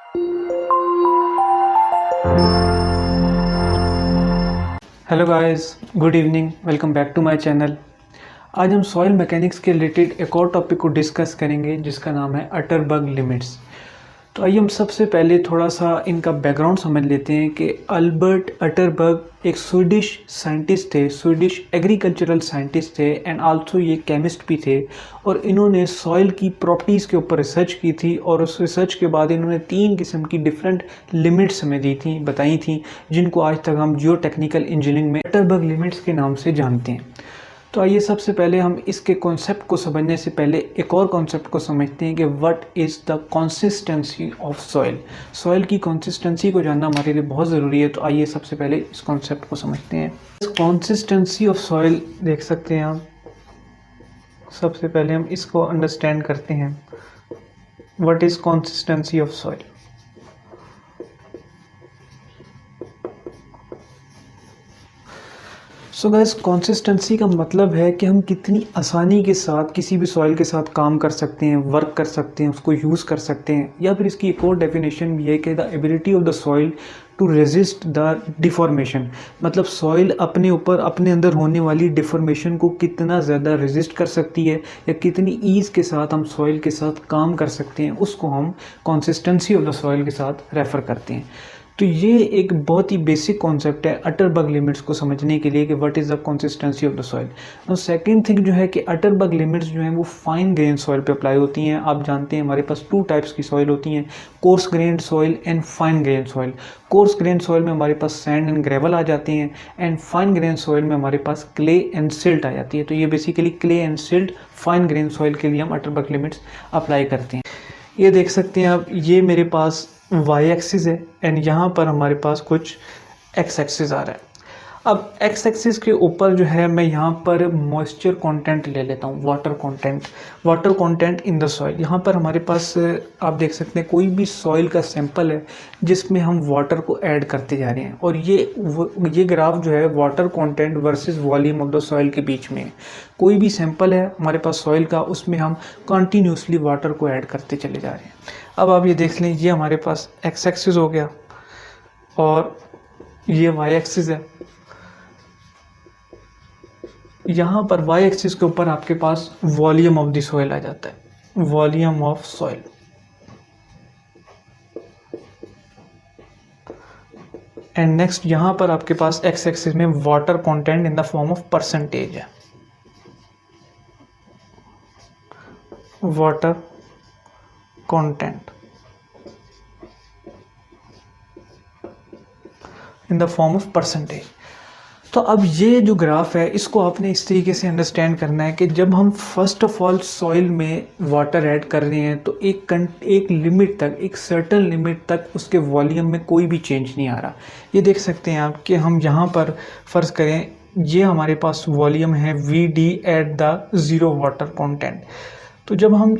Hello guys, good evening, welcome back to my channel. आज हम soil mechanics के related एक और टॉपिक को डिस्कस करेंगे जिसका नाम है अटरबर्ग लिमिट्स। तो आइए हम सबसे पहले थोड़ा सा इनका बैकग्राउंड समझ लेते हैं कि अल्बर्ट अटरबर्ग एक स्वीडिश साइंटिस्ट थे, स्वीडिश एग्रीकल्चरल साइंटिस्ट थे एंड आल्सो ये केमिस्ट भी थे। और इन्होंने सॉइल की प्रॉपर्टीज़ के ऊपर रिसर्च की थी और उस रिसर्च के बाद इन्होंने 3 किस्म की डिफरेंट लिमिट्स हमें दी थी, बताई थी, जिनको आज तक हम जियो टेक्निकल इंजीनियरिंग में अटरबर्ग लिमिट्स के नाम से जानते हैं। तो आइए सबसे पहले हम इसके कॉन्सेप्ट को समझने से पहले एक और कॉन्सेप्ट को समझते हैं कि what is the consistency of soil. Soil की कंसिस्टेंसी को जानना हमारे लिए बहुत ज़रूरी है। तो आइए सबसे पहले इस कॉन्सेप्ट को समझते हैं। कंसिस्टेंसी ऑफ सॉइल देख सकते हैं आप। सबसे पहले हम इसको अंडरस्टैंड करते हैं, what is consistency of soil. So guys, consistency का मतलब है कि हम कितनी आसानी के साथ किसी भी सॉइल के साथ काम कर सकते हैं, वर्क कर सकते हैं, उसको यूज़ कर सकते हैं। या फिर इसकी एक और डेफिनेशन भी है कि the ability of the soil to resist the deformation. मतलब सॉइल अपने ऊपर, अपने अंदर होने वाली डिफॉर्मेशन को कितना ज़्यादा रेजिस्ट कर सकती है या कितनी ईज़ के साथ हम सॉइल के साथ काम कर सकते हैं, उसको हम कंसिस्टेंसी ऑफ द सॉइल के साथ रेफ़र करते हैं। तो ये एक बहुत ही बेसिक कॉन्सेप्ट है अटरबर्ग लिमिट्स को समझने के लिए कि what is the consistency of the soil. और सेकंड थिंग जो है कि अटरबर्ग लिमिट्स जो हैं वो फाइन ग्रेन सॉइल पे अप्लाई होती हैं। आप जानते हैं हमारे पास 2 टाइप्स की सॉइल होती हैं, coarse grain soil and fine grain soil. Coarse grain soil में हमारे पास सैंड एंड ग्रेवल आ जाते हैं एंड फाइन ग्रेन सॉइल में हमारे पास क्ले एंड सिल्ट आ जाती है। तो ये basically clay and silt fine grain soil के लिए हम अटरबर्ग लिमिट्स अप्लाई करते हैं। ये देख सकते हैं आप, ये मेरे पास वाई एक्सिस है एंड यहाँ पर हमारे पास कुछ एक्स एक्सिस आ रहा है। अब एक्स एक्सिस के ऊपर जो है मैं यहाँ पर मॉइस्चर कंटेंट ले लेता हूँ, water content in the soil. यहाँ पर हमारे पास आप देख सकते हैं कोई भी सॉइल का सैंपल है जिसमें हम वाटर को ऐड करते जा रहे हैं और ये ग्राफ जो है water content versus volume of the soil के बीच में है। कोई भी सैंपल है हमारे पास सॉइल का, उसमें हम कंटिन्यूसली वाटर को ऐड करते चले जा रहे हैं। अब आप ये देख लें, ये हमारे पास एक्स एक्सिस हो गया और ये वाई एक्सिस है। यहाँ पर वाई एक्सिस के ऊपर आपके पास वॉल्यूम ऑफ द सॉइल आ जाता है, volume of soil. And next यहाँ पर आपके पास एक्स एक्सिस में water content in the form of percentage है, water content in the form of percentage. तो अब ये जो ग्राफ है इसको आपने इस तरीके से अंडरस्टैंड करना है कि जब हम फर्स्ट ऑफ ऑल सॉइल में वाटर ऐड कर रहे हैं तो एक लिमिट तक, एक सर्टन लिमिट तक उसके वॉल्यूम में कोई भी चेंज नहीं आ रहा। ये देख सकते हैं आप कि हम यहाँ पर फ़र्ज़ करें ये हमारे पास वॉल्यूम है VD at the zero water content. तो जब हम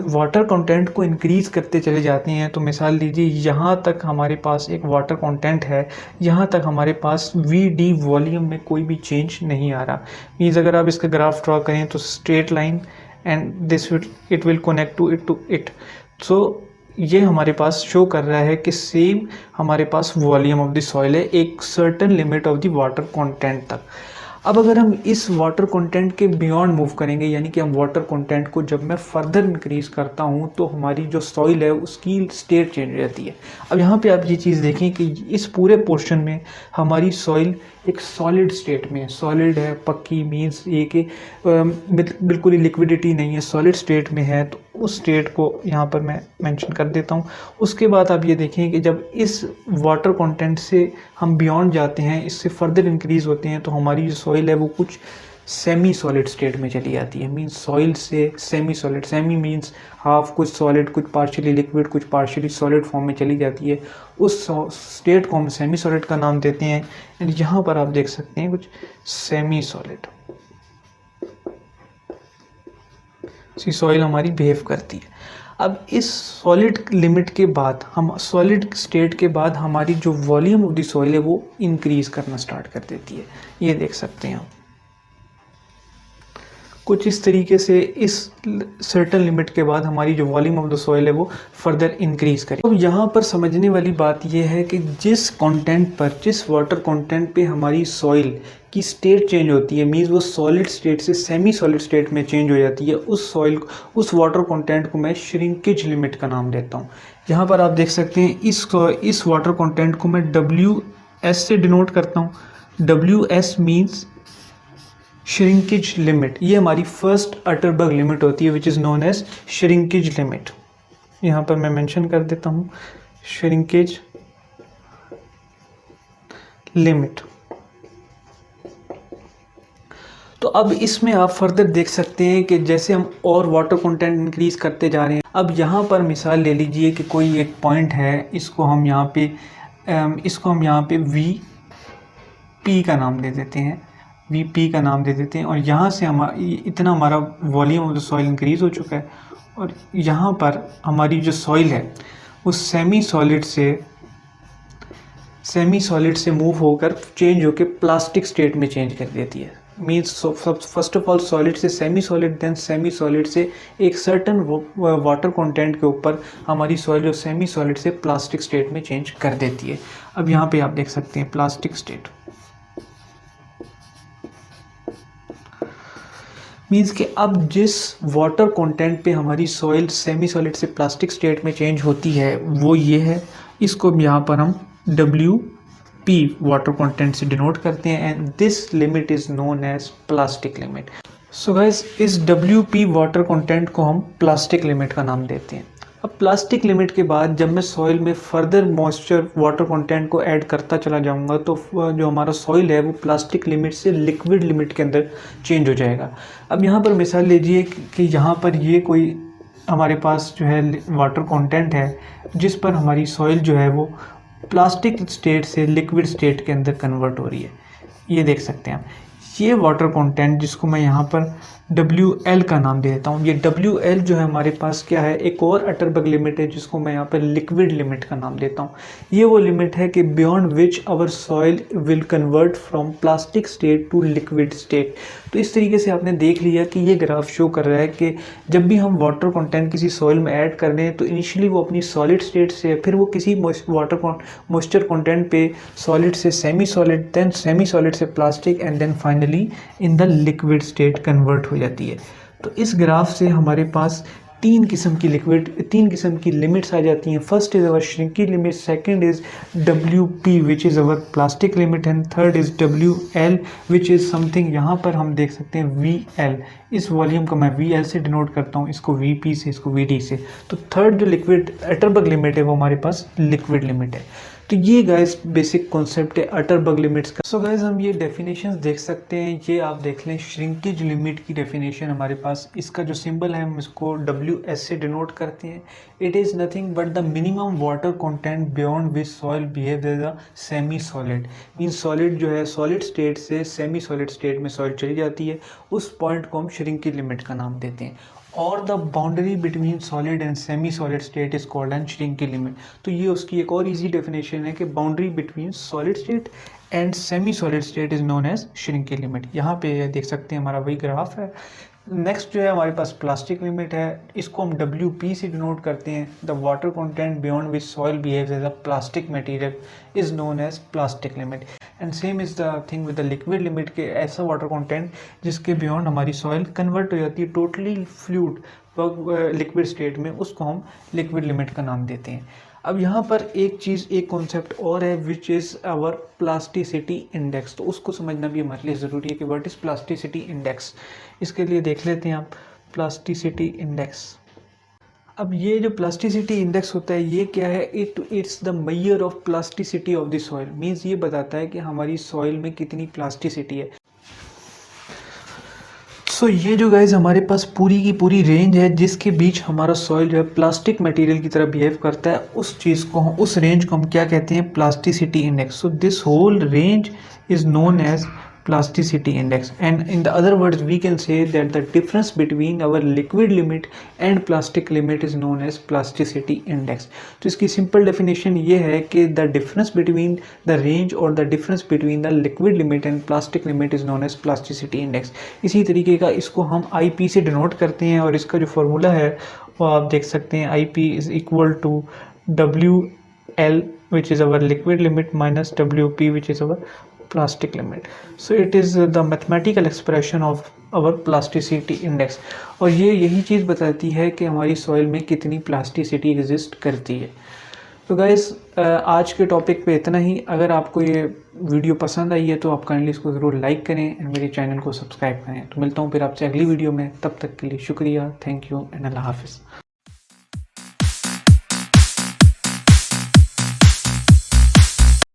वाटर कंटेंट को इंक्रीज़ करते चले जाते हैं तो मिसाल लीजिए यहाँ तक हमारे पास एक वाटर कंटेंट है, यहाँ तक हमारे पास VD वॉल्यूम में कोई भी चेंज नहीं आ रहा। मीन्स अगर आप इसका ग्राफ ड्रॉ करें तो straight line and this it will connect to it. So ये हमारे पास शो कर रहा है कि सेम हमारे पास वॉल्यूम ऑफ द सॉइल है एक certain limit of the water content तक। अब अगर हम इस वाटर कंटेंट के बियॉन्ड मूव करेंगे, यानी कि हम वाटर कंटेंट को जब मैं फर्दर इंक्रीज़ करता हूँ तो हमारी जो सॉइल है उसकी स्टेट चेंज हो जाती है। अब यहाँ पे आप ये चीज़ देखें कि इस पूरे पोर्शन में हमारी सॉइल एक सॉलिड स्टेट में है, सॉलिड है, पक्की, मीन्स ये कि बिल्कुल ही लिक्विडिटी नहीं है, सॉलिड स्टेट में है। तो उस स्टेट को यहाँ पर मैं मेंशन कर देता हूँ। उसके बाद आप ये देखें कि जब इस वाटर कंटेंट से हम बियॉन्ड जाते हैं, इससे फर्दर इंक्रीज़ होते हैं, तो हमारी जो सॉइल है वो कुछ सेमी सॉलिड स्टेट में चली जाती है। मीन्स सॉइल से semi solid, semi means half, कुछ सॉलिड, कुछ पार्शियली लिक्विड, कुछ पार्शियली सॉलिड फॉर्म में चली जाती है। उस स्टेट को हम सेमी सॉलिड का नाम देते हैं। एंड यहाँ पर आप देख सकते हैं कुछ सेमी सॉलिड सी सॉइल हमारी बिहेव करती है। अब इस सॉलिड लिमिट के बाद, हम सॉलिड स्टेट के बाद हमारी जो वॉल्यूम ऑफ द सॉइल है वो इंक्रीज़ करना स्टार्ट कर देती है। ये देख सकते हैं आप। कुछ इस तरीके से इस सर्टन लिमिट के बाद हमारी जो वॉल्यूम ऑफ द सॉइल है वो फर्दर इंक्रीज करे। अब यहाँ पर समझने वाली बात यह है कि जिस कंटेंट पर, जिस वाटर कंटेंट पे हमारी सॉइल की स्टेट चेंज होती है, मीन्स वो सॉलिड स्टेट से सेमी सॉलिड स्टेट में चेंज हो जाती है, उस सॉइल, उस वाटर कंटेंट को मैं श्रिंकेज लिमिट का नाम देता हूँ। यहाँ पर आप देख सकते हैं इस वाटर कंटेंट को मैं WS से डिनोट करता हूँ। WS means shrinkage limit. ये हमारी फर्स्ट अटरबर्ग लिमिट होती है which is known as shrinkage limit. यहाँ पर मैं मेंशन कर देता हूँ श्रिंकेज लिमिट। तो अब इसमें आप फर्दर देख सकते हैं कि जैसे हम और वाटर कंटेंट इंक्रीज करते जा रहे हैं। अब यहाँ पर मिसाल ले लीजिए कि कोई एक पॉइंट है, इसको हम यहाँ पे VP का नाम दे देते हैं, VP का नाम दे देते हैं। और यहाँ से इतना हमारा volume of the soil increase हो चुका है और यहाँ पर हमारी जो सॉइल है वो सेमी सॉलिड से मूव होकर चेंज होकर प्लास्टिक स्टेट में चेंज कर देती है। Means first of all solid से semi solid, then semi solid से एक सर्टन वाटर कंटेंट के ऊपर हमारी सॉइल जो सेमी सॉलिड से प्लास्टिक स्टेट में चेंज कर देती है। अब यहाँ पे आप देख सकते हैं प्लास्टिक स्टेट मीन्स कि अब जिस वाटर कंटेंट पे हमारी सॉइल सेमी सॉलिड से प्लास्टिक स्टेट में चेंज होती है वो ये है। इसको यहाँ पर हम WP वाटर कंटेंट से डिनोट करते हैं and this limit is known as plastic limit. So guys इस WP वाटर कंटेंट को हम प्लास्टिक लिमिट का नाम देते हैं। अब प्लास्टिक लिमिट के बाद जब मैं सॉइल में फर्दर मॉइस्चर वाटर कंटेंट को ऐड करता चला जाऊंगा तो जो हमारा सॉइल है वो प्लास्टिक लिमिट से लिक्विड लिमिट के अंदर चेंज हो जाएगा। अब यहाँ पर मिसाल लीजिए कि यहाँ पर ये कोई हमारे पास जो है वाटर कंटेंट है जिस पर हमारी सॉइल जो है वो प्लास्टिक स्टेट से लिक्विड स्टेट के अंदर कन्वर्ट हो रही है। ये देख सकते हैं आप, ये वाटर कंटेंट जिसको मैं यहाँ पर WL का नाम दे देता हूँ। ये WL जो है हमारे पास क्या है, एक और अटरबर्ग लिमिट है जिसको मैं यहाँ पर लिक्विड लिमिट का नाम देता हूँ। ये वो लिमिट है कि beyond which our soil will convert from plastic state to liquid state. तो इस तरीके से आपने देख लिया कि ये ग्राफ शो कर रहा है कि जब भी हम वाटर कंटेंट किसी सॉइल में ऐड कर रहे हैं तो इनिशियली वो अपनी सॉलिड स्टेट से, फिर वो किसी मॉइस्चर कंटेंट पे सॉलिड से semi solid, then semi solid से plastic and then finally in the liquid state convert हो जाती है। तो इस ग्राफ से हमारे पास तीन किस्म की लिमिट्स आ जाती हैं। First is our shrinkage limit, second is WP which is our plastic limit and third is WL which is something, यहाँ पर हम देख सकते हैं VL। इस वॉल्यूम को मैं VL से डिनोट करता हूँ, इसको VP से, इसको VD से। तो थर्ड जो लिक्विड अटरबर्ग लिमिट है वो हमारे पास लिक्विड लिमिट है। तो ये गाइस बेसिक कॉन्सेप्ट है अटरबर्ग लिमिट्स का। सो गाइस हम ये डेफिनेशंस देख सकते हैं, ये आप देख लें श्रिंकेज लिमिट की डेफिनेशन हमारे पास, इसका जो सिंबल है हम इसको WS से डिनोट करते हैं। It is nothing but the minimum water content beyond which soil behave as a semi solid. Means solid जो है सॉलिड स्टेट से सेमी सॉलिड स्टेट में सॉइल चली जाती है, उस पॉइंट को हम श्रिंकेज लिमिट का नाम देते हैं। और the boundary between solid and semi solid state is called and shrinkage limit. तो ये उसकी एक और इजी डेफिनेशन है कि boundary between solid state and semi solid state is known as shrinkage limit. यहाँ पे देख सकते हैं हमारा वही ग्राफ है। नेक्स्ट जो है हमारे पास प्लास्टिक लिमिट है, इसको हम WP से डिनोट करते हैं। The water content beyond which soil behaves as a plastic material is known as plastic limit. And same is the thing with the liquid limit के ऐसा वाटर कंटेंट जिसके बियॉन्ड हमारी सॉइल कन्वर्ट हो जाती है टोटली फ्लूइड लिक्विड स्टेट में, उसको हम लिक्विड लिमिट का नाम देते हैं। अब यहाँ पर एक कॉन्सेप्ट और है which is our plasticity index. तो उसको समझना भी हमारे लिए ज़रूरी है कि व्हाट इज़ प्लास्टिसिटी इंडेक्स। इसके लिए देख लेते हैं आप प्लास्टिसिटी इंडेक्स। अब ये जो प्लास्टिसिटी इंडेक्स होता है ये क्या है, it's the measure of plasticity of the soil. Means ये बताता है कि हमारी सॉइल में कितनी प्लास्टिसिटी है। सो ये जो गाइज हमारे पास पूरी की पूरी रेंज है जिसके बीच हमारा सॉइल जो है प्लास्टिक मटेरियल की तरह बिहेव करता है, उस रेंज को हम क्या कहते हैं, plasticity index. So this whole range is known as plasticity index, and in the other words we can say that the difference between our liquid limit and plastic limit is known as plasticity index. तो इसकी simple definition ये है कि the difference between the range or the difference between the liquid limit and plastic limit is known as plasticity index. इसी तरीके का इसको हम IP से डिनोट करते हैं और इसका जो फॉर्मूला है वो आप देख सकते हैं, IP is equal to WL which is our liquid limit minus WP which is our plastic limit. So it is the mathematical expression of our plasticity index. और ये यही चीज़ बताती है कि हमारी सॉइल में कितनी प्लास्टिसिटी एग्जिस्ट करती है. तो गाइस आज के टॉपिक पे इतना ही. अगर आपको ये वीडियो पसंद आई है तो आप काइंडली इसको ज़रूर लाइक करें एंड मेरे चैनल को सब्सक्राइब करें. तो मिलता हूँ फिर आपसे अगली वीडियो में. तब तक के लिए शुक्रिया, थैंक यू एंड अल्लाह हाफिज़.